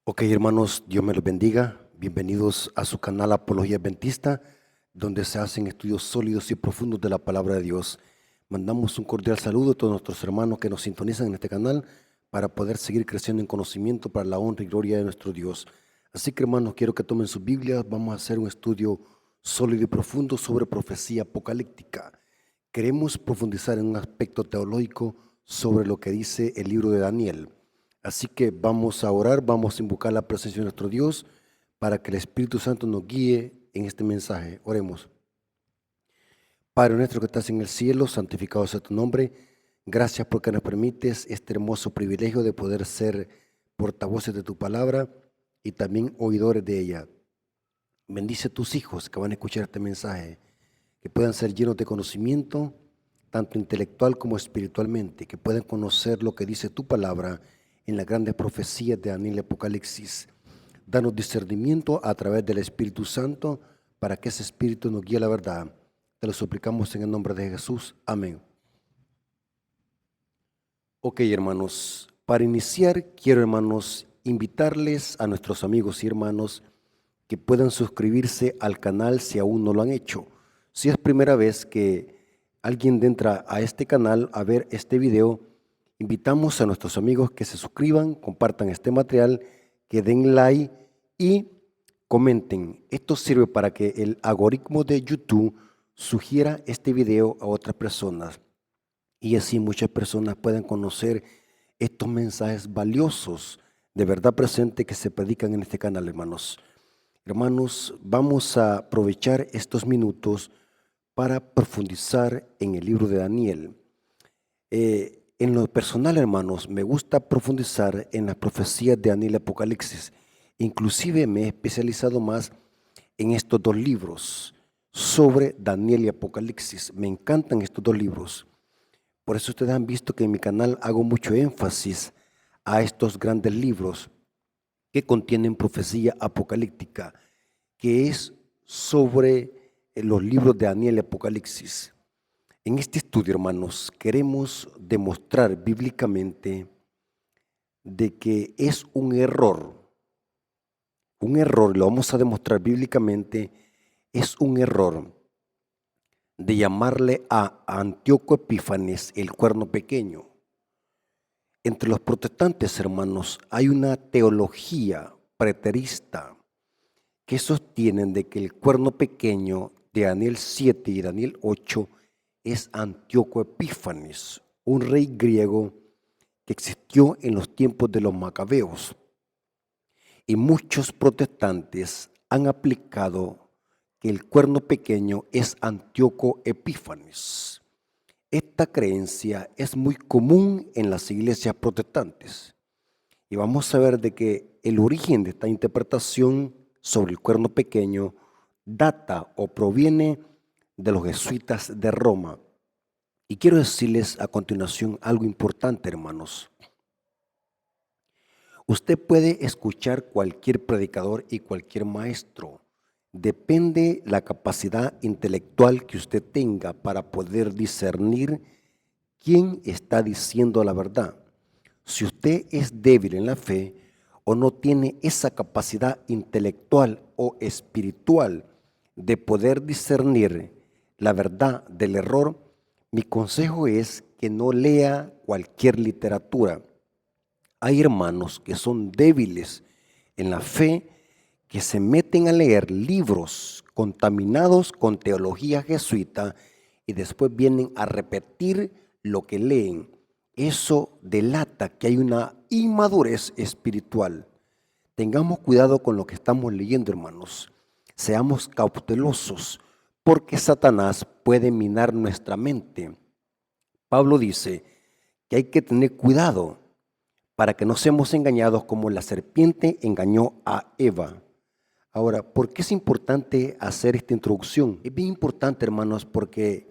Ok, hermanos, Dios me los bendiga. Bienvenidos a su canal Apología Adventista, donde se hacen estudios sólidos y profundos de la palabra de Dios. Mandamos un cordial saludo a todos nuestros hermanos que nos sintonizan en este canal para poder seguir creciendo en conocimiento para la honra y gloria de nuestro Dios. Así que, hermanos, quiero que tomen sus Biblias. Vamos a hacer un estudio sólido y profundo sobre profecía apocalíptica. Queremos profundizar en un aspecto teológico sobre lo que dice el libro de Daniel. Así que vamos a orar, vamos a invocar la presencia de nuestro Dios para que el Espíritu Santo nos guíe en este mensaje. Oremos. Padre nuestro que estás en el cielo, santificado sea tu nombre. Gracias porque nos permites este hermoso privilegio de poder ser portavoces de tu palabra y también oidores de ella. Bendice a tus hijos que van a escuchar este mensaje, que puedan ser llenos de conocimiento, tanto intelectual como espiritualmente, que puedan conocer lo que dice tu palabra en las grandes profecías de Daniel y Apocalipsis. Danos discernimiento a través del Espíritu Santo para que ese Espíritu nos guíe a la verdad. Te lo suplicamos en el nombre de Jesús. Amén. Ok, hermanos, para iniciar quiero, hermanos, invitarles a nuestros amigos y hermanos que puedan suscribirse al canal si aún no lo han hecho. Si es primera vez que alguien entra a este canal a ver este video, invitamos a nuestros amigos que se suscriban, compartan este material, que den like y comenten. Esto sirve para que el algoritmo de YouTube sugiera este video a otras personas y así muchas personas puedan conocer estos mensajes valiosos de verdad presente que se predican en este canal, hermanos. Hermanos, vamos a aprovechar estos minutos para profundizar en el libro de Daniel. En lo personal, hermanos, me gusta profundizar en las profecías de Daniel y Apocalipsis. Inclusive me he especializado más en estos dos libros sobre Daniel y Apocalipsis. Me encantan estos dos libros. Por eso ustedes han visto que en mi canal hago mucho énfasis a estos grandes libros que contienen profecía apocalíptica, que es sobre los libros de Daniel y Apocalipsis. En este estudio, hermanos, queremos demostrar bíblicamente de que es lo vamos a demostrar bíblicamente, es un error de llamarle a Antíoco Epífanes el cuerno pequeño. Entre los protestantes, hermanos, hay una teología preterista que sostienen de que el cuerno pequeño de Daniel 7 y Daniel 8 es Antíoco Epífanes, un rey griego que existió en los tiempos de los macabeos. Y muchos protestantes han aplicado que el cuerno pequeño es Antíoco Epífanes. Esta creencia es muy común en las iglesias protestantes. Y vamos a ver de que el origen de esta interpretación sobre el cuerno pequeño data o proviene de los jesuitas de Roma. Y quiero decirles a continuación algo importante, hermanos. Usted puede escuchar cualquier predicador y cualquier maestro. Depende la capacidad intelectual que usted tenga para poder discernir quién está diciendo la verdad. Si usted es débil en la fe o no tiene esa capacidad intelectual o espiritual de poder discernir la verdad del error, mi consejo es que no lea cualquier literatura. Hay hermanos que son débiles en la fe, que se meten a leer libros contaminados con teología jesuita y después vienen a repetir lo que leen. Eso delata que hay una inmadurez espiritual. Tengamos cuidado con lo que estamos leyendo, hermanos. Seamos cautelosos, porque Satanás puede minar nuestra mente. Pablo dice que hay que tener cuidado para que no seamos engañados como la serpiente engañó a Eva. Ahora, ¿por qué es importante hacer esta introducción? Es bien importante, hermanos, porque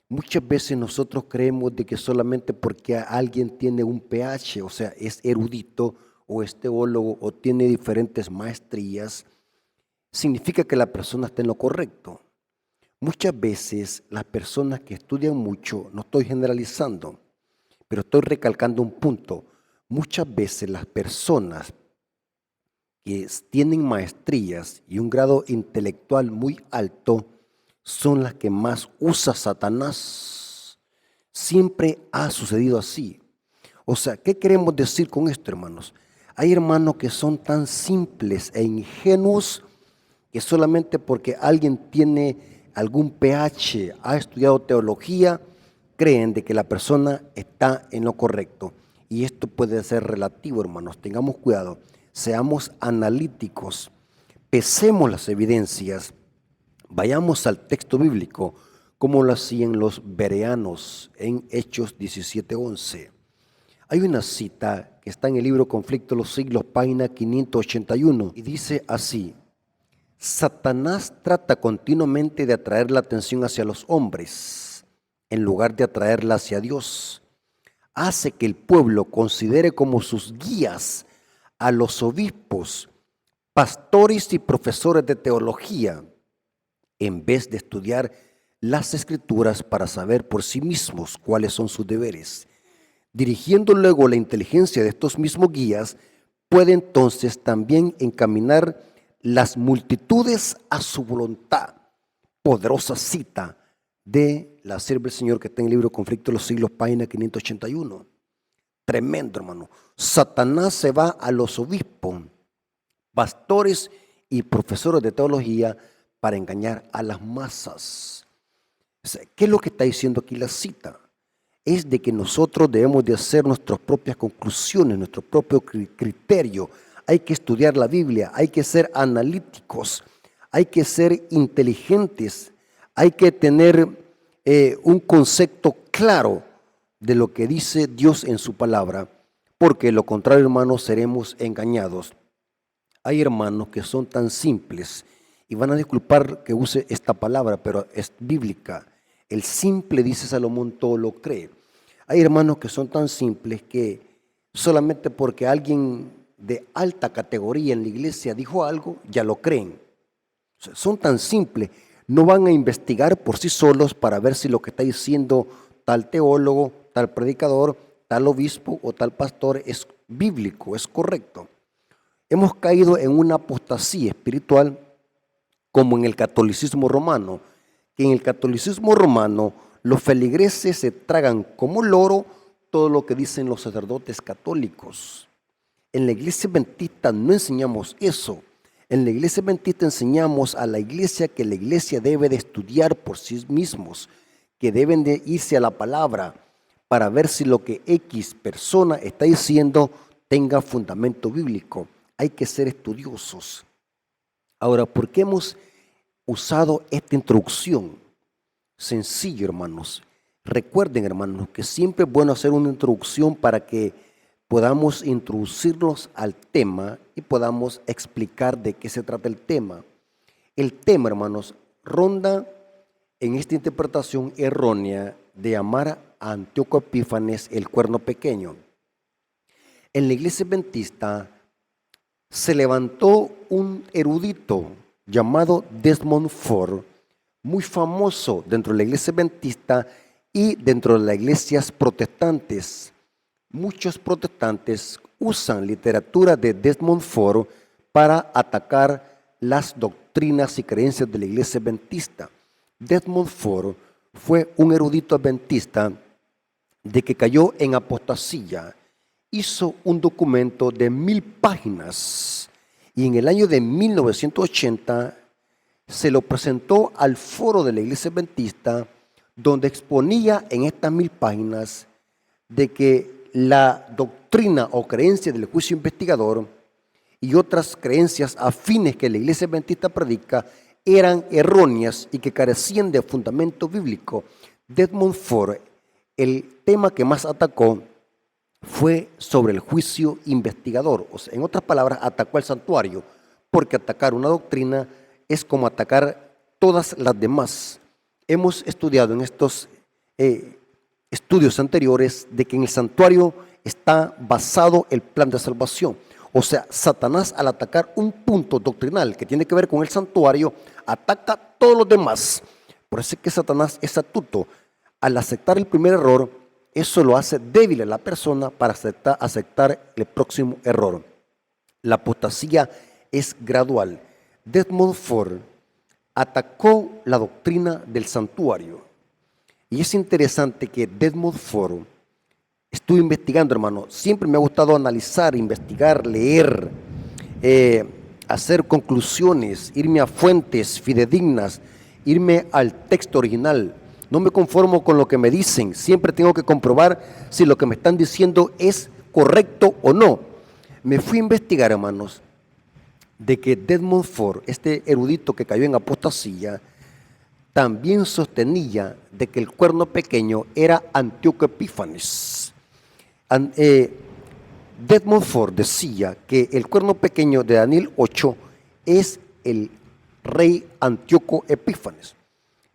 muchas veces nosotros creemos de que solamente porque alguien tiene un PH, o sea, es erudito o es teólogo o tiene diferentes maestrías, significa que la persona está en lo correcto. Muchas veces las personas que estudian mucho, no estoy generalizando, pero estoy recalcando un punto. Muchas veces las personas que tienen maestrías y un grado intelectual muy alto son las que más usa Satanás. Siempre ha sucedido así. O sea, ¿qué queremos decir con esto, hermanos? Hay hermanos que son tan simples e ingenuos que solamente porque alguien tiene algún PH, ha estudiado teología, creen de que la persona está en lo correcto. Y esto puede ser relativo, hermanos. Tengamos cuidado, seamos analíticos, pesemos las evidencias, vayamos al texto bíblico, como lo hacían los bereanos en Hechos 17:11. Hay una cita que está en el libro Conflicto de los Siglos, página 581, y dice así: Satanás trata continuamente de atraer la atención hacia los hombres, en lugar de atraerla hacia Dios. Hace que el pueblo considere como sus guías a los obispos, pastores y profesores de teología, en vez de estudiar las escrituras para saber por sí mismos cuáles son sus deberes. Dirigiendo luego la inteligencia de estos mismos guías, puede entonces también encaminar las multitudes a su voluntad. Poderosa cita de la sierva del Señor que está en el libro Conflicto de los Siglos, página 581. Tremendo, hermano. Satanás se va a los obispos, pastores y profesores de teología para engañar a las masas. ¿Qué es lo que está diciendo aquí la cita? Es de que nosotros debemos de hacer nuestras propias conclusiones, nuestro propio criterio. Hay que estudiar la Biblia, hay que ser analíticos, hay que ser inteligentes, hay que tener un concepto claro de lo que dice Dios en su palabra, porque lo contrario, hermanos, seremos engañados. Hay hermanos que son tan simples, y van a disculpar que use esta palabra, pero es bíblica. El simple, dice Salomón, todo lo cree. Hay hermanos que son tan simples que solamente porque alguien de alta categoría en la iglesia dijo algo, ya lo creen. O sea, son tan simples, no van a investigar por sí solos para ver si lo que está diciendo tal teólogo, tal predicador, tal obispo o tal pastor es bíblico, es correcto. Hemos caído en una apostasía espiritual como en el catolicismo romano, que en el catolicismo romano los feligreses se tragan como loro todo lo que dicen los sacerdotes católicos. En la iglesia adventista no enseñamos eso. En la iglesia adventista enseñamos a la iglesia que la iglesia debe de estudiar por sí mismos, que deben de irse a la palabra para ver si lo que X persona está diciendo tenga fundamento bíblico. Hay que ser estudiosos. Ahora, ¿por qué hemos usado esta introducción? Sencillo, hermanos. Recuerden, hermanos, que siempre es bueno hacer una introducción para que podamos introducirnos al tema y podamos explicar de qué se trata el tema. El tema, hermanos, ronda en esta interpretación errónea de llamar a Antíoco Epífanes el cuerno pequeño. En la iglesia adventista se levantó un erudito llamado Desmond Ford, muy famoso dentro de la iglesia adventista y dentro de las iglesias protestantes. Muchos protestantes usan literatura de Desmond Ford para atacar las doctrinas y creencias de la iglesia adventista. Desmond Ford fue un erudito adventista de que cayó en apostasía. Hizo un documento de 1000 páginas y en el año de 1980 se lo presentó al foro de la iglesia adventista, donde exponía en estas 1000 páginas de que la doctrina o creencia del juicio investigador y otras creencias afines que la iglesia adventista predica eran erróneas y que carecían de fundamento bíblico. Desmond Ford, el tema que más atacó fue sobre el juicio investigador. O sea, en otras palabras, atacó al santuario, porque atacar una doctrina es como atacar todas las demás. Hemos estudiado en estos estudios anteriores de que en el santuario está basado el plan de salvación. O sea, Satanás, al atacar un punto doctrinal que tiene que ver con el santuario, ataca a todos los demás. Por eso es que Satanás es astuto. Al aceptar el primer error, eso lo hace débil a la persona para aceptar el próximo error. La apostasía es gradual. Desmond Ford atacó la doctrina del santuario. Y es interesante que Desmond Ford, estuve investigando, hermano, siempre me ha gustado analizar, investigar, leer, hacer conclusiones, irme a fuentes fidedignas, irme al texto original. No me conformo con lo que me dicen, siempre tengo que comprobar si lo que me están diciendo es correcto o no. Me fui a investigar, hermanos, de que Desmond Ford, este erudito que cayó en apostasía, también sostenía de que el cuerno pequeño era Antíoco Epífanes. Desmond Ford decía que el cuerno pequeño de Daniel 8 es el rey Antíoco Epífanes.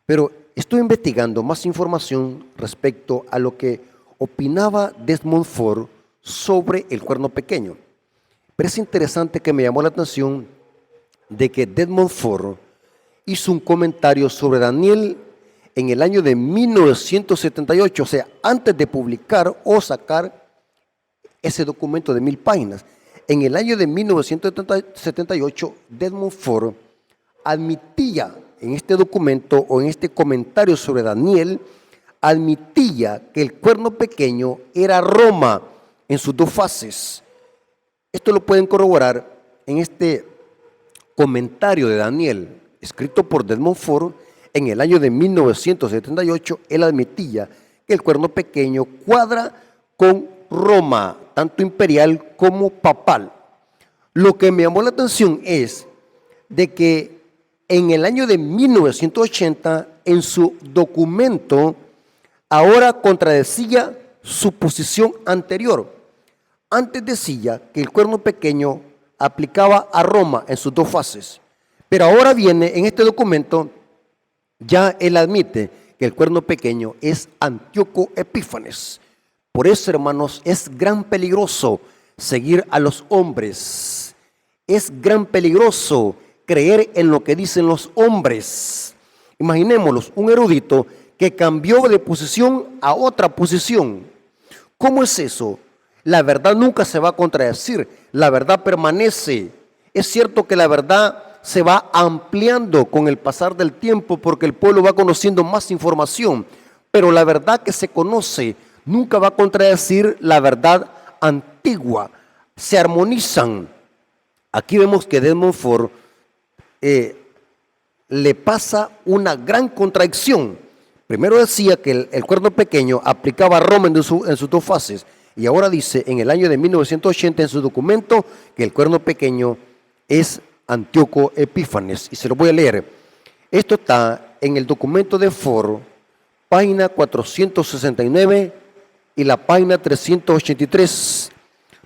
Pero estoy investigando más información respecto a lo que opinaba Desmond Ford sobre el cuerno pequeño. Pero es interesante que me llamó la atención de que Desmond Ford hizo un comentario sobre Daniel en el año de 1978, o sea, antes de publicar o sacar ese documento de 1000 páginas. En el año de 1978, Desmond Ford admitía en este documento o en este comentario sobre Daniel, admitía que el cuerno pequeño era Roma en sus dos fases. Esto lo pueden corroborar en este comentario de Daniel, escrito por Desmond Ford en el año de 1978. Él admitía que el cuerno pequeño cuadra con Roma, tanto imperial como papal. Lo que me llamó la atención es de que en el año de 1980, en su documento, ahora contradecía su posición anterior. Antes decía que el cuerno pequeño aplicaba a Roma en sus dos fases, pero ahora viene en este documento, ya él admite que el cuerno pequeño es Antíoco Epífanes. Por eso, hermanos, es gran peligroso seguir a los hombres. Es gran peligroso creer en lo que dicen los hombres. Imaginémoslos, un erudito que cambió de posición a otra posición. ¿Cómo es eso? La verdad nunca se va a contradecir, la verdad permanece. Es cierto que la verdad se va ampliando con el pasar del tiempo porque el pueblo va conociendo más información, pero la verdad que se conoce nunca va a contradecir la verdad antigua. Se armonizan. Aquí vemos que Desmond Ford le pasa una gran contradicción. Primero decía que el cuerno pequeño aplicaba a Roma en sus dos fases, y ahora dice en el año de 1980 en su documento que el cuerno pequeño es Antíoco Epífanes. Y se lo voy a leer. Esto está en el documento de Ford, página 469 y la página 383.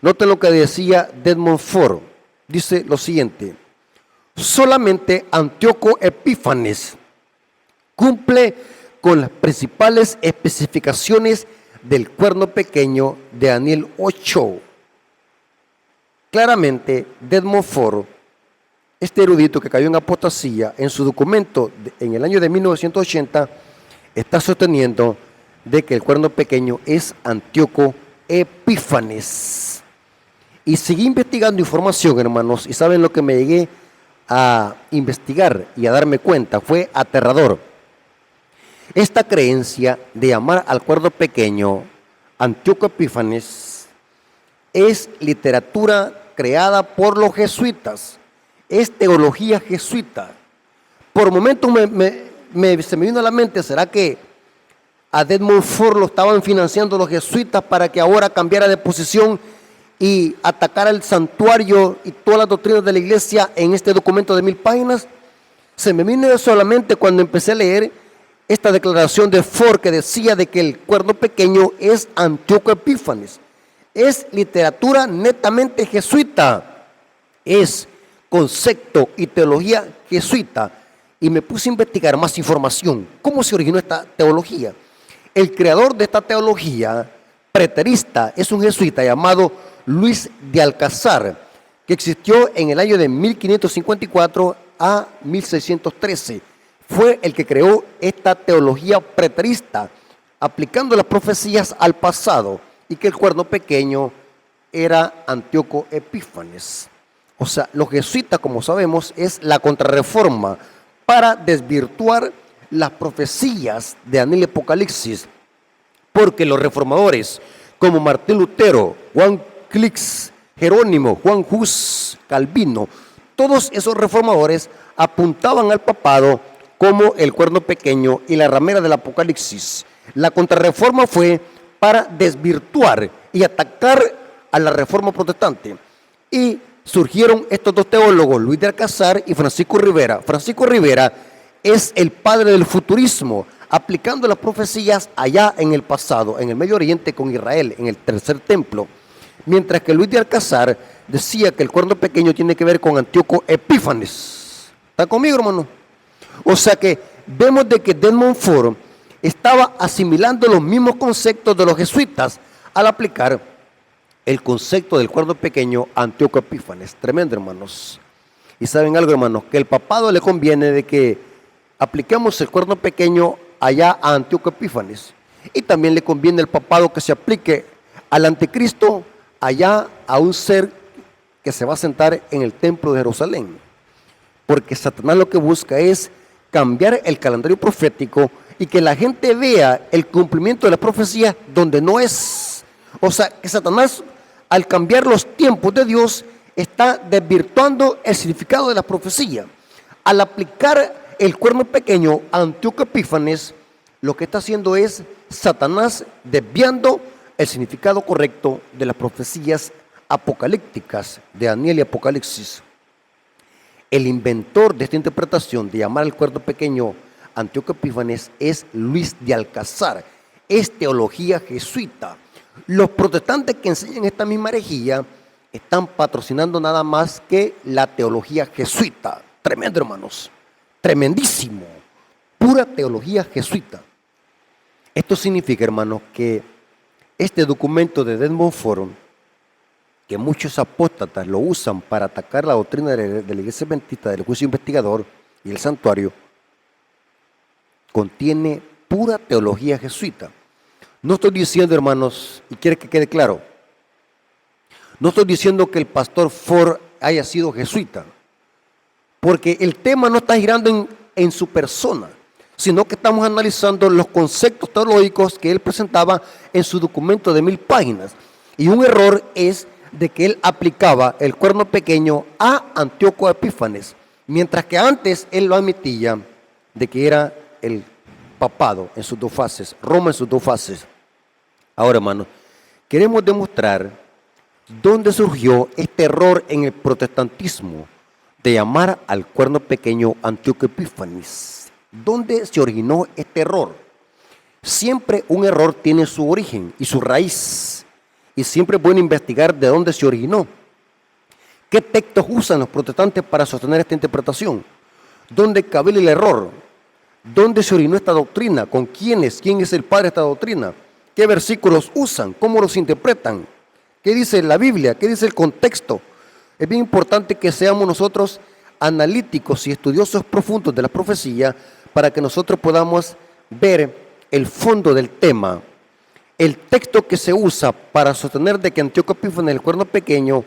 Noten lo que decía Desmond Ford. Dice lo siguiente: solamente Antíoco Epífanes cumple con las principales especificaciones del cuerno pequeño de Daniel 8. Claramente, Desmond Ford, este erudito que cayó en apostasía, en su documento en el año de 1980, está sosteniendo de que el cuerno pequeño es Antíoco Epífanes. Y seguí investigando información, hermanos, y saben lo que me llegué a investigar y a darme cuenta, fue aterrador. Esta creencia de llamar al cuerno pequeño Antíoco Epífanes es literatura creada por los jesuitas, es teología jesuita. Por momentos se me vino a la mente, ¿será que a Desmond Ford lo estaban financiando los jesuitas para que ahora cambiara de posición y atacara el santuario y todas las doctrinas de la iglesia en este documento de 1000 páginas? Se me vino solamente cuando empecé a leer esta declaración de Ford que decía de que el cuerno pequeño es Antíoco Epífanes. Es literatura netamente jesuita, es concepto y teología jesuita. Y me puse a investigar más información. ¿Cómo se originó esta teología? El creador de esta teología preterista es un jesuita llamado Luis de Alcázar, que existió en el año de 1554 a 1613. Fue el que creó esta teología preterista, aplicando las profecías al pasado, y que el cuerno pequeño era Antíoco Epífanes. O sea, los jesuitas, como sabemos, es la contrarreforma para desvirtuar las profecías de Daniel y Apocalipsis, porque los reformadores, como Martín Lutero, Juan Clix, Jerónimo, Juan Hus, Calvino, todos esos reformadores apuntaban al papado como el cuerno pequeño y la ramera del Apocalipsis. La contrarreforma fue para desvirtuar y atacar a la reforma protestante. Y surgieron estos dos teólogos, Luis de Alcázar y Francisco Rivera. Francisco Rivera es el padre del futurismo, aplicando las profecías allá en el pasado, en el Medio Oriente con Israel, en el tercer templo. Mientras que Luis de Alcázar decía que el cuerno pequeño tiene que ver con Antíoco Epífanes. ¿Está conmigo, hermano? O sea que vemos de que de Montfort estaba asimilando los mismos conceptos de los jesuitas al aplicar el concepto del cuerno pequeño a Antíoco Epífanes. Tremendo, hermanos. Y saben algo, hermanos, que el papado le conviene de que apliquemos el cuerno pequeño allá a Antíoco Epífanes. Y también le conviene al papado que se aplique al anticristo allá a un ser que se va a sentar en el templo de Jerusalén. Porque Satanás lo que busca es cambiar el calendario profético y que la gente vea el cumplimiento de las profecías donde no es. O sea, que Satanás, al cambiar los tiempos de Dios, está desvirtuando el significado de la profecía. Al aplicar el cuerno pequeño a Antíoco Epífanes, lo que está haciendo es Satanás desviando el significado correcto de las profecías apocalípticas de Daniel y Apocalipsis. El inventor de esta interpretación de llamar al cuerno pequeño Antíoco Epífanes es Luis de Alcázar. Es teología jesuita. Los protestantes que enseñan esta misma herejía están patrocinando nada más que la teología jesuita. Tremendo, hermanos. Tremendísimo. Pura teología jesuita. Esto significa, hermanos, que este documento de de Montfort, que muchos apóstatas lo usan para atacar la doctrina de la Iglesia Adventista del juicio investigador y el santuario, contiene pura teología jesuita. No estoy diciendo, hermanos, y quiero que quede claro, no estoy diciendo que el pastor Ford haya sido jesuita, porque el tema no está girando en su persona, sino que estamos analizando los conceptos teológicos que él presentaba en su documento de 1000 páginas. Y un error es de que él aplicaba el cuerno pequeño a Antíoco Epífanes, mientras que antes él lo admitía de que era el papado en sus dos fases, Roma en sus dos fases. Ahora, hermanos, queremos demostrar dónde surgió este error en el protestantismo de llamar al cuerno pequeño Antíoco Epífanes. ¿Dónde se originó este error? Siempre un error tiene su origen y su raíz, y siempre es bueno investigar de dónde se originó. ¿Qué textos usan los protestantes para sostener esta interpretación? ¿Dónde cabe el error? ¿Dónde se originó esta doctrina? ¿Con quiénes? ¿Quién es el padre de esta doctrina? ¿Qué versículos usan? ¿Cómo los interpretan? ¿Qué dice la Biblia? ¿Qué dice el contexto? Es bien importante que seamos nosotros analíticos y estudiosos profundos de la profecía para que nosotros podamos ver el fondo del tema. El texto que se usa para sostener de que Antíoco Epífanes, el cuerno pequeño,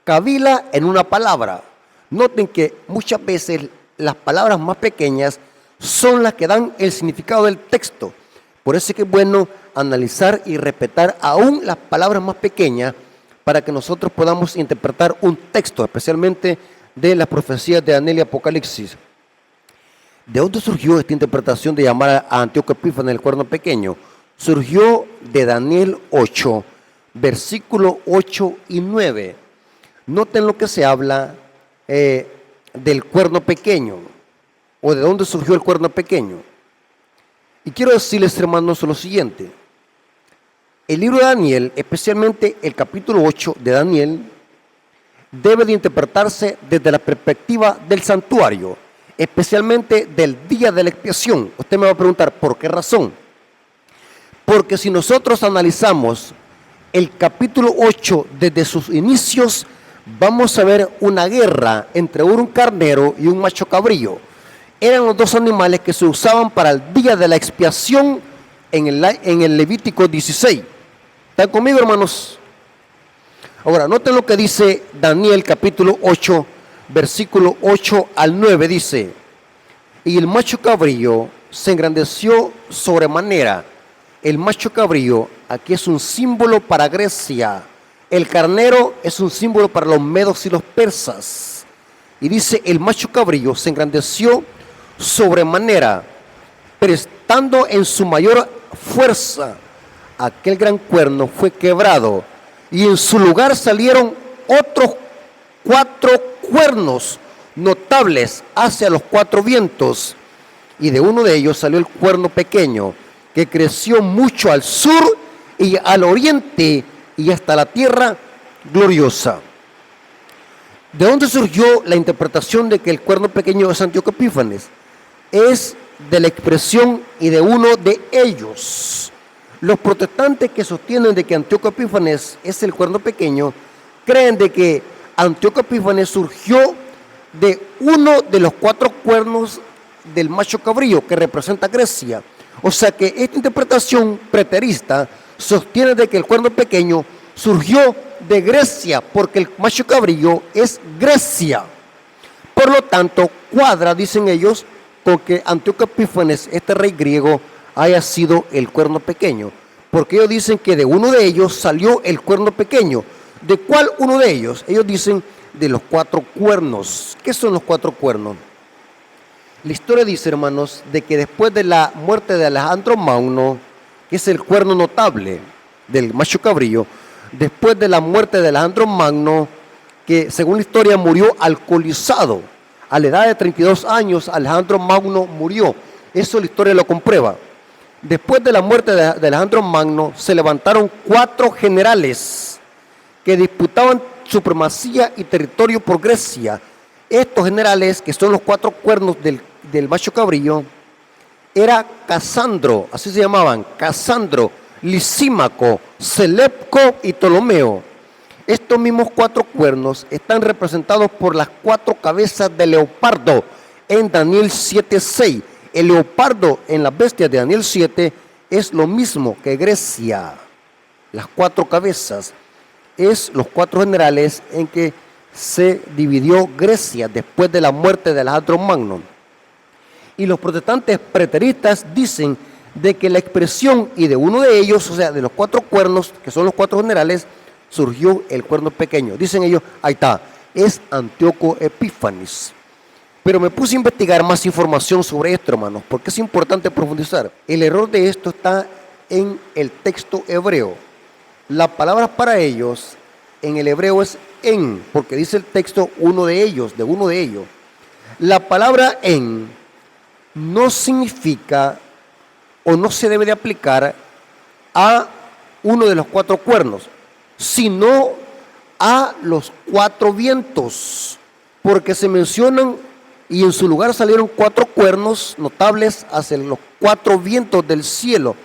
cavila en una palabra. Noten que muchas veces las palabras más pequeñas son las que dan el significado del texto. Por eso es que es bueno analizar y respetar aún las palabras más pequeñas para que nosotros podamos interpretar un texto, especialmente de las profecías de Daniel y Apocalipsis. ¿De dónde surgió esta interpretación de llamar a Antíoco Epífanes el cuerno pequeño? Surgió de Daniel 8, versículos 8 y 9. Noten lo que se habla del cuerno pequeño, o de dónde surgió el cuerno pequeño. Y quiero decirles, hermanos, lo siguiente. El libro de Daniel, especialmente el capítulo 8 de Daniel, debe de interpretarse desde la perspectiva del santuario, especialmente del día de la expiación. Usted me va a preguntar, ¿por qué razón? Porque si nosotros analizamos el capítulo 8 desde sus inicios, vamos a ver una guerra entre un carnero y un macho cabrío. Eran los dos animales que se usaban para el día de la expiación en el Levítico 16. ¿Están conmigo, hermanos? Ahora, noten lo que dice Daniel capítulo 8, versículo 8 al 9, dice: y el macho cabrío se engrandeció sobremanera. El macho cabrío aquí es un símbolo para Grecia. El carnero es un símbolo para los medos y los persas. Y dice: el macho cabrío se engrandeció sobremanera, pero estando en su mayor fuerza, aquel gran cuerno fue quebrado, y en su lugar salieron otros 4 cuernos notables hacia los 4 vientos, y de uno de ellos salió el cuerno pequeño, que creció mucho al sur y al oriente y hasta la tierra gloriosa. ¿De dónde surgió la interpretación de que el cuerno pequeño es Antíoco Epífanes? Es de la expresión "y de uno de ellos". Los protestantes que sostienen de que Antíoco Epífanes es el cuerno pequeño, creen de que Antíoco Epífanes surgió de uno de los 4 cuernos del macho cabrío que representa Grecia. O sea que esta interpretación preterista sostiene de que el cuerno pequeño surgió de Grecia, porque el macho cabrío es Grecia. Por lo tanto, cuadra, dicen ellos, con que Antíoco Epífanes, este rey griego, haya sido el cuerno pequeño, porque ellos dicen que de uno de ellos salió el cuerno pequeño. ¿De cuál uno de ellos? Ellos dicen de los 4 cuernos. ¿Qué son los 4 cuernos? La historia dice, hermanos, de que después de la muerte de Alejandro Magno, que es el cuerno notable del macho cabrío, después de la muerte de Alejandro Magno, que según la historia murió alcoholizado, a la edad de 32 años Alejandro Magno murió. Eso la historia lo comprueba. Después de la muerte de Alejandro Magno, se levantaron 4 generales que disputaban supremacía y territorio por Grecia. Estos generales, que son los 4 cuernos del macho cabrío, era Casandro, así se llamaban: Casandro, Lisímaco, Selepco y Ptolomeo. Estos mismos 4 cuernos están representados por las 4 cabezas de leopardo en Daniel 7:6. El leopardo en las bestias de Daniel 7 es lo mismo que Grecia. Las 4 cabezas es los 4 generales en que se dividió Grecia después de la muerte de Alejandro Magno. Y los protestantes preteristas dicen de que la expresión "y de uno de ellos", o sea, de los 4 cuernos, que son los 4 generales, surgió el cuerno pequeño. Dicen ellos, ahí está, es Antíoco Epífanes. Pero me puse a investigar más información sobre esto, hermanos, porque es importante profundizar. El error de esto está en el texto hebreo. La palabra para ellos en el hebreo es "en", porque dice el texto "uno de ellos", de uno de ellos. La palabra "en" no significa o no se debe de aplicar a uno de los 4 cuernos, sino a los 4 vientos, porque se mencionan y en su lugar salieron 4 cuernos notables hacia los 4 vientos del cielo.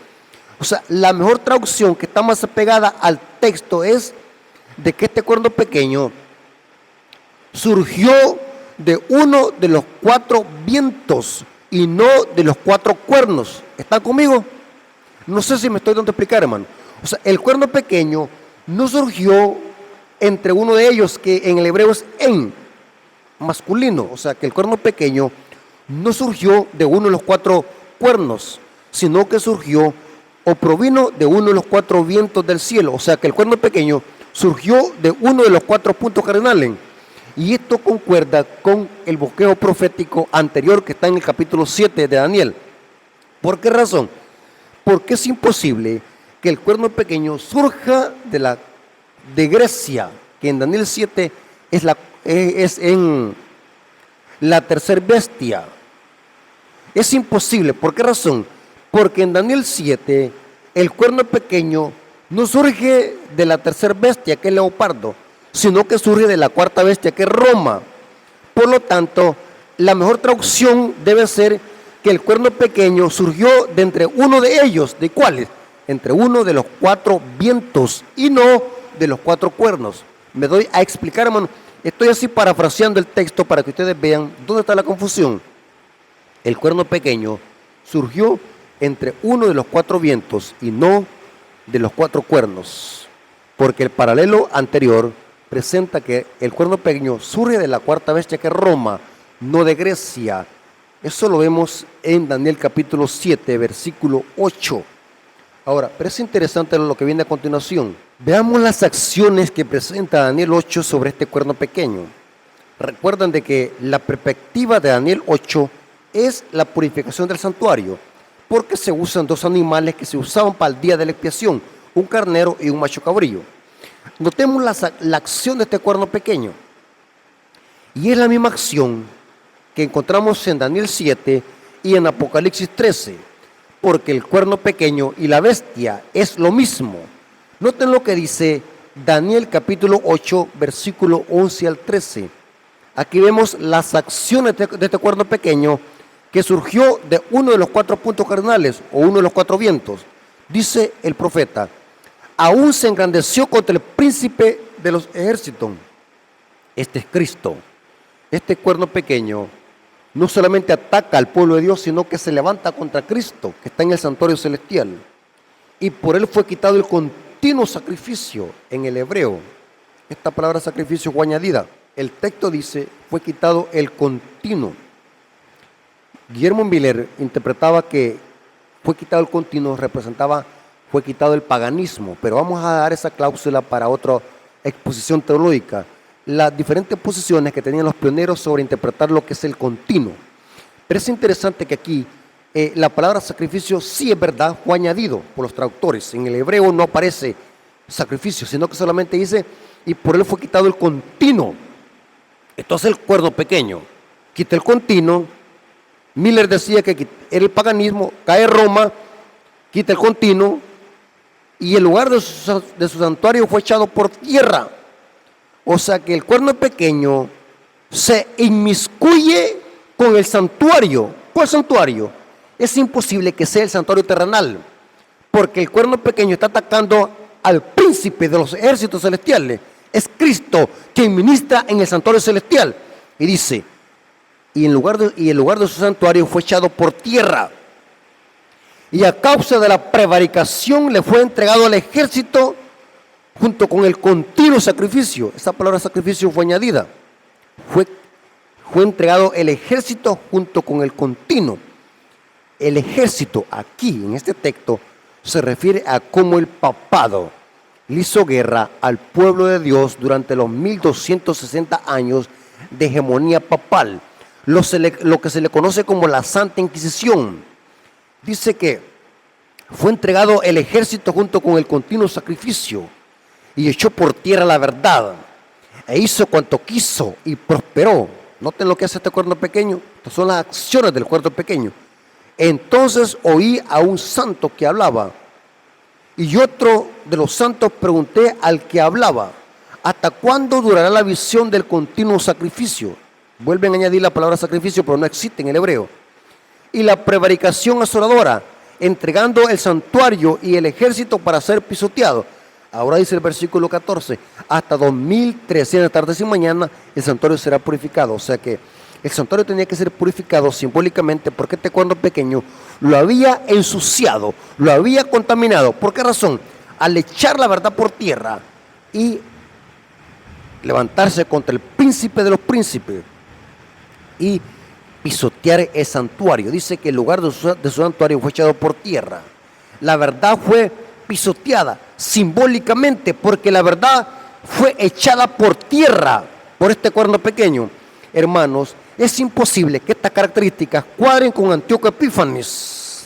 O sea, la mejor traducción, que está más apegada al texto, es de que este cuerno pequeño surgió de uno de los 4 vientos y no de los 4 cuernos. ¿Están conmigo? No sé si me estoy dando a explicar, hermano. O sea, el cuerno pequeño no surgió entre uno de ellos, que en el hebreo es "en", masculino. O sea, que el cuerno pequeño no surgió de uno de los 4 cuernos, sino que surgió o provino de uno de los 4 vientos del cielo. O sea, que el cuerno pequeño surgió de uno de los 4 puntos cardinales. Y esto concuerda con el bosquejo profético anterior que está en el capítulo 7 de Daniel. ¿Por qué razón? Porque es imposible que el cuerno pequeño surja de Grecia, que en Daniel 7 es en la tercera bestia. Es imposible. ¿Por qué razón? Porque en Daniel 7 el cuerno pequeño no surge de la tercera bestia, que es el leopardo, sino que surge de la 4ª bestia, que es Roma. Por lo tanto, la mejor traducción debe ser que el cuerno pequeño surgió de entre uno de ellos. ¿De cuáles? Entre uno de los 4 vientos y no de los 4 cuernos. Me doy a explicar, hermano. Estoy así parafraseando el texto para que ustedes vean dónde está la confusión. El cuerno pequeño surgió entre uno de los 4 vientos y no de los 4 cuernos. porque el paralelo anterior presenta que el cuerno pequeño surge de la cuarta bestia, que es Roma, no de Grecia. Eso lo vemos en Daniel capítulo 7, versículo 8. Ahora, pero es interesante lo que viene a continuación. Veamos las acciones que presenta Daniel 8 sobre este cuerno pequeño. Recuerdan de que la perspectiva de Daniel 8 es la purificación del santuario, porque se usan dos animales que se usaban para el día de la expiación, un carnero y un macho cabrillo. Notemos la acción de este cuerno pequeño. Y es la misma acción que encontramos en Daniel 7 y en Apocalipsis 13, porque el cuerno pequeño y la bestia es lo mismo. Noten lo que dice Daniel capítulo 8, versículo 11 al 13. Aquí vemos las acciones de este cuerno pequeño que surgió de uno de los 4 puntos cardinales o uno de los 4 vientos. Dice el profeta: aún se engrandeció contra el príncipe de los ejércitos. Este es Cristo. Este cuerno pequeño no solamente ataca al pueblo de Dios, sino que se levanta contra Cristo, que está en el santuario celestial. Y por él fue quitado el continuo sacrificio en el hebreo. Esta palabra sacrificio fue añadida. El texto dice, fue quitado el continuo. Guillermo Miller interpretaba que fue quitado el continuo, fue quitado el paganismo, pero vamos a dar esa cláusula para otra exposición teológica. Las diferentes posiciones que tenían los pioneros sobre interpretar lo que es el continuo. Pero es interesante que aquí la palabra sacrificio sí es verdad, fue añadido por los traductores. En el hebreo no aparece sacrificio, sino que solamente dice, y por él fue quitado el continuo. Entonces el cuerno pequeño quita el continuo. Miller decía que era el paganismo, cae Roma, quita el continuo, y el lugar de su santuario fue echado por tierra. O sea que el cuerno pequeño se inmiscuye con el santuario. ¿Cuál santuario? Es imposible que sea el santuario terrenal, porque el cuerno pequeño está atacando al príncipe de los ejércitos celestiales. Es Cristo quien ministra en el santuario celestial. Y dice, y el lugar de su santuario fue echado por tierra. Y a causa de la prevaricación le fue entregado al ejército junto con el continuo sacrificio. Esa palabra sacrificio fue añadida. Fue entregado el ejército junto con el continuo. El ejército aquí en este texto se refiere a cómo el papado le hizo guerra al pueblo de Dios durante los 1260 años de hegemonía papal, lo que se le conoce como la Santa Inquisición. Dice que fue entregado el ejército junto con el continuo sacrificio y echó por tierra la verdad e hizo cuanto quiso y prosperó. Noten lo que hace este cuerno pequeño. Estas son las acciones del cuerno pequeño. Entonces oí a un santo que hablaba, y otro de los santos pregunté al que hablaba: ¿hasta cuándo durará la visión del continuo sacrificio? Vuelven a añadir la palabra sacrificio, pero no existe en el hebreo. Y la prevaricación asoladora, entregando el santuario y el ejército para ser pisoteado. Ahora dice el versículo 14, hasta 2300 tardes y mañana el santuario será purificado. O sea que el santuario tenía que ser purificado simbólicamente porque este cuerno pequeño lo había ensuciado, lo había contaminado. ¿Por qué razón? Al echar la verdad por tierra y levantarse contra el príncipe de los príncipes y pisotear el santuario. Dice que el lugar de su santuario fue echado por tierra. La verdad fue pisoteada simbólicamente porque la verdad fue echada por tierra por este cuerno pequeño. Hermanos, es imposible que estas características cuadren con Antíoco Epífanes.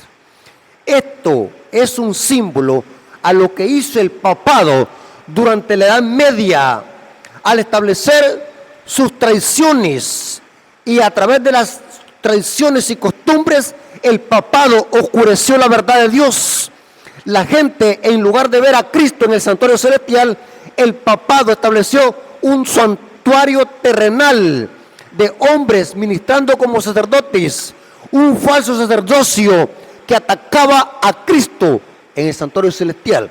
Esto es un símbolo a lo que hizo el papado durante la Edad Media al establecer sus tradiciones, y a través de las tradiciones y costumbres el papado oscureció la verdad de Dios. La gente, en lugar de ver a Cristo en el santuario celestial, el papado estableció un santuario terrenal de hombres ministrando como sacerdotes, un falso sacerdocio que atacaba a Cristo en el santuario celestial.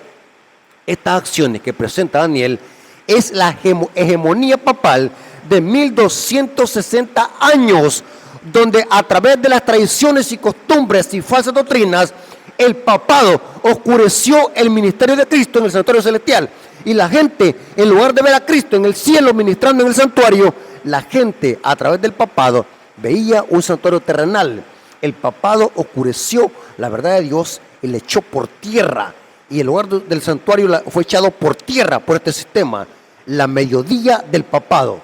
Estas acciones que presenta Daniel es la hegemonía papal de 1260 años, donde a través de las tradiciones y costumbres y falsas doctrinas, el papado oscureció el ministerio de Cristo en el santuario celestial. Y la gente, en lugar de ver a Cristo en el cielo ministrando en el santuario, la gente a través del papado veía un santuario terrenal. El papado oscureció la verdad de Dios y le echó por tierra. Y el lugar del santuario fue echado por tierra por este sistema. La mediodía del papado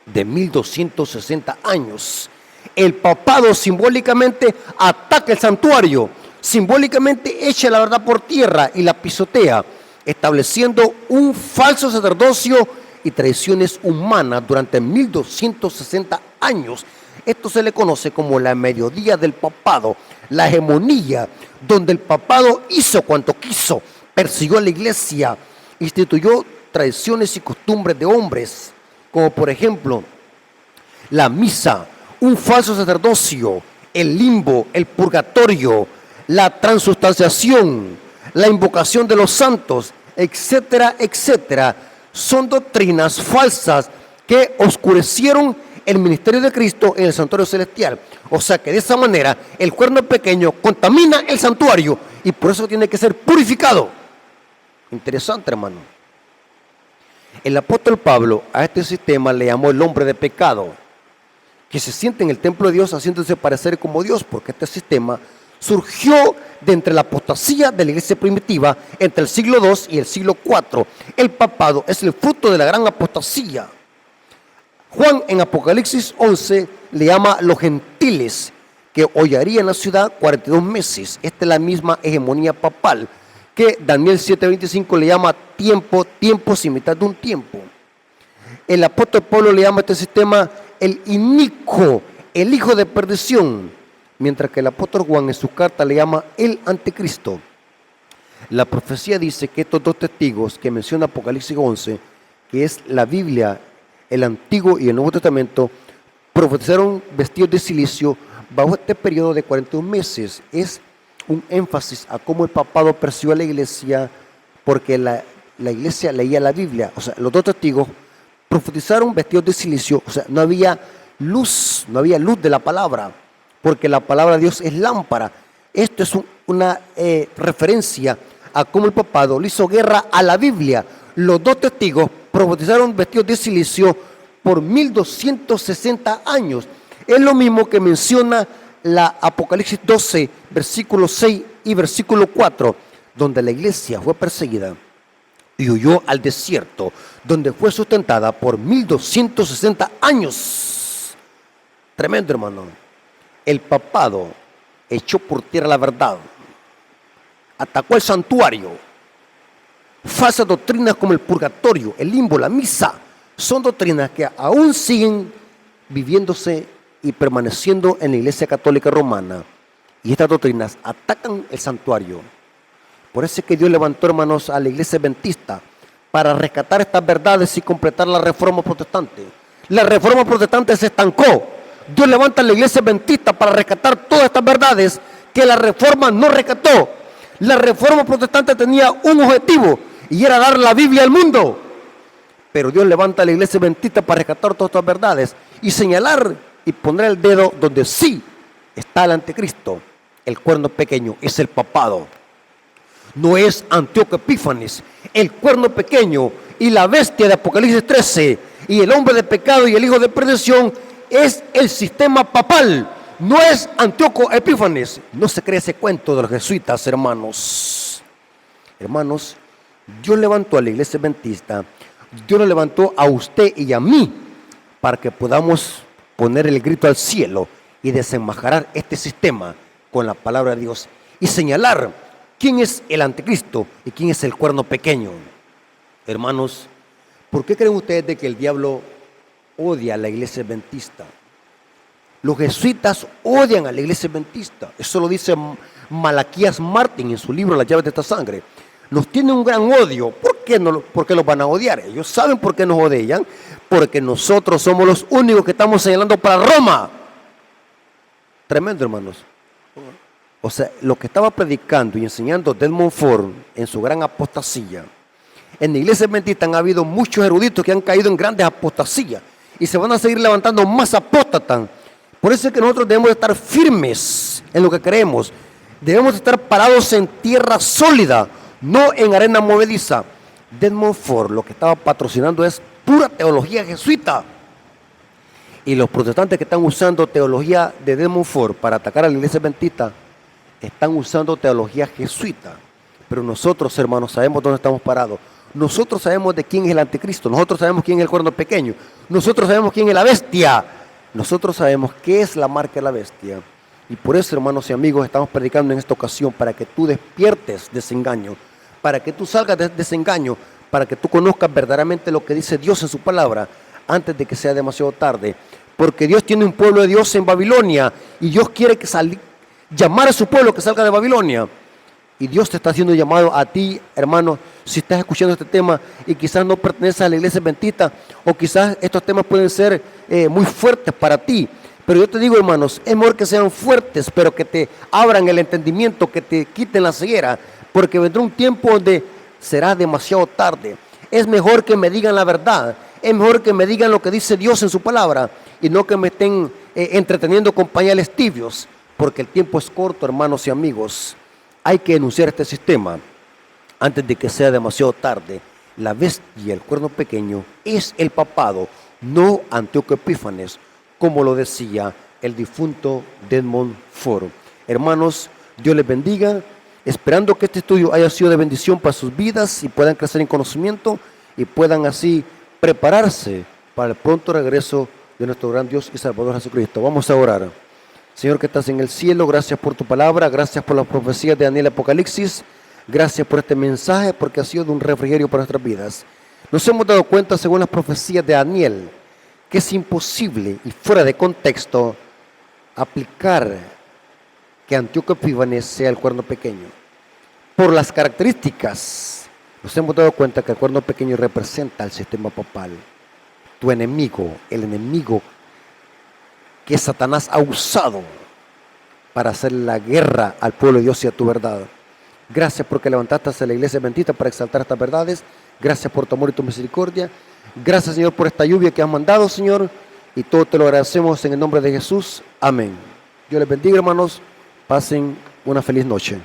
de 1260 años. El papado simbólicamente ataca el santuario, simbólicamente echa la verdad por tierra y la pisotea, estableciendo un falso sacerdocio y tradiciones humanas durante 1260 años. Esto se le conoce como la mediodía del papado, la hegemonía, donde el papado hizo cuanto quiso, persiguió a la iglesia, instituyó tradiciones y costumbres de hombres, como por ejemplo la misa, un falso sacerdocio, el limbo, el purgatorio, la transustanciación, la invocación de los santos, etcétera, etcétera. Son doctrinas falsas que oscurecieron el ministerio de Cristo en el santuario celestial. O sea que de esa manera el cuerno pequeño contamina el santuario y por eso tiene que ser purificado. Interesante, hermano. El apóstol Pablo a este sistema le llamó el hombre de pecado, que se siente en el templo de Dios haciéndose parecer como Dios, porque este sistema surgió de entre la apostasía de la iglesia primitiva entre el siglo II y el siglo IV. El papado es el fruto de la gran apostasía. Juan en Apocalipsis 11 le llama los gentiles, que hollarían la ciudad 42 meses. Esta es la misma hegemonía papal que Daniel 7:25 le llama tiempos y mitad de un tiempo. El apóstol Pablo le llama a este sistema el inicuo, el hijo de perdición, mientras que el apóstol Juan en su carta le llama el anticristo. La profecía dice que estos dos testigos que menciona Apocalipsis 11, que es la Biblia, el Antiguo y el Nuevo Testamento, profetizaron vestidos de silicio bajo este periodo de 41 meses. Es un énfasis a cómo el papado persiguió a la iglesia, porque la iglesia leía la Biblia. O sea, los dos testigos profetizaron vestidos de silicio. O sea, no había luz de la palabra, porque la palabra de Dios es lámpara. Esto es una referencia a cómo el papado le hizo guerra a la Biblia. Los dos testigos profetizaron vestidos de silicio por 1260 años. Es lo mismo que menciona la Apocalipsis 12, versículo 6 y versículo 4, donde la iglesia fue perseguida y huyó al desierto, donde fue sustentada por 1260 años. Tremendo, hermano. El papado echó por tierra la verdad, atacó el santuario. Falsas doctrinas como el purgatorio, el limbo, la misa, son doctrinas que aún siguen viviéndose y permaneciendo en la Iglesia Católica Romana. Y estas doctrinas atacan el santuario. Por eso es que Dios levantó, hermanos, a la Iglesia Adventista para rescatar estas verdades y completar la Reforma Protestante. La Reforma Protestante se estancó. Dios levanta a la Iglesia Adventista para rescatar todas estas verdades que la Reforma no rescató. La Reforma Protestante tenía un objetivo y era dar la Biblia al mundo. Pero Dios levanta a la Iglesia Adventista para rescatar todas estas verdades y señalar y poner el dedo donde sí está el anticristo. El cuerno pequeño es el papado. No es Antíoco Epífanes. El cuerno pequeño y la bestia de Apocalipsis 13 y el hombre de pecado y el hijo de perdición es el sistema papal. No es Antíoco Epífanes. No se cree ese cuento de los jesuitas, hermanos. Hermanos, Dios levantó a la iglesia adventista. Dios lo levantó a usted y a mí para que podamos poner el grito al cielo y desenmascarar este sistema con la palabra de Dios y señalar quién es el anticristo y quién es el cuerno pequeño. Hermanos, ¿por qué creen ustedes de que el diablo odia a la iglesia adventista? Los jesuitas odian a la iglesia adventista. Eso lo dice Malaquías Martín en su libro Las llaves de esta sangre. Nos tienen un gran odio. ¿Por qué los van a odiar? Ellos saben por qué nos odian. Porque nosotros somos los únicos que estamos señalando para Roma. Tremendo, hermanos. O sea, lo que estaba predicando y enseñando Desmond Ford en su gran apostasía. En la iglesia adventista han habido muchos eruditos que han caído en grandes apostasías. Y se van a seguir levantando más apóstatas. Por eso es que nosotros debemos estar firmes en lo que creemos. Debemos estar parados en tierra sólida, no en arena movediza. Desmond Ford lo que estaba patrocinando es pura teología jesuita. Y los protestantes que están usando teología de Desmond Ford para atacar a la iglesia adventista están usando teología jesuita. Pero nosotros, hermanos, sabemos dónde estamos parados. Nosotros sabemos de quién es el anticristo. Nosotros sabemos quién es el cuerno pequeño. Nosotros sabemos quién es la bestia. Nosotros sabemos qué es la marca de la bestia. Y por eso, hermanos y amigos, estamos predicando en esta ocasión para que tú despiertes de ese engaño, para que tú salgas de ese engaño, para que tú conozcas verdaderamente lo que dice Dios en su palabra antes de que sea demasiado tarde. Porque Dios tiene un pueblo de Dios en Babilonia y Dios quiere llamar a su pueblo que salga de Babilonia. Y Dios te está haciendo llamado a ti, hermano, si estás escuchando este tema y quizás no perteneces a la iglesia adventista o quizás estos temas pueden ser muy fuertes para ti. Pero yo te digo, hermanos, es mejor que sean fuertes, pero que te abran el entendimiento, que te quiten la ceguera, porque vendrá un tiempo donde será demasiado tarde. Es mejor que me digan la verdad, es mejor que me digan lo que dice Dios en su palabra y no que me estén entreteniendo con pañales tibios, porque el tiempo es corto, hermanos y amigos. Hay que denunciar este sistema antes de que sea demasiado tarde. La bestia, el cuerno pequeño, es el papado, no Antíoco Epífanes, como lo decía el difunto Desmond Ford. Hermanos, Dios les bendiga, esperando que este estudio haya sido de bendición para sus vidas y puedan crecer en conocimiento y puedan así prepararse para el pronto regreso de nuestro gran Dios y Salvador Jesucristo. Vamos a orar. Señor que estás en el cielo, gracias por tu palabra, gracias por las profecías de Daniel Apocalipsis, gracias por este mensaje porque ha sido de un refrigerio para nuestras vidas. Nos hemos dado cuenta, según las profecías de Daniel, que es imposible y fuera de contexto aplicar que Antíoco Epífanes sea el cuerno pequeño. Por las características, nos hemos dado cuenta que el cuerno pequeño representa al sistema papal, tu enemigo, el enemigo que Satanás ha usado para hacer la guerra al pueblo de Dios y a tu verdad. Gracias porque levantaste a la iglesia bendita para exaltar estas verdades. Gracias por tu amor y tu misericordia. Gracias, Señor, por esta lluvia que has mandado, Señor. Y todo te lo agradecemos en el nombre de Jesús. Amén. Dios les bendiga, hermanos. Pasen una feliz noche.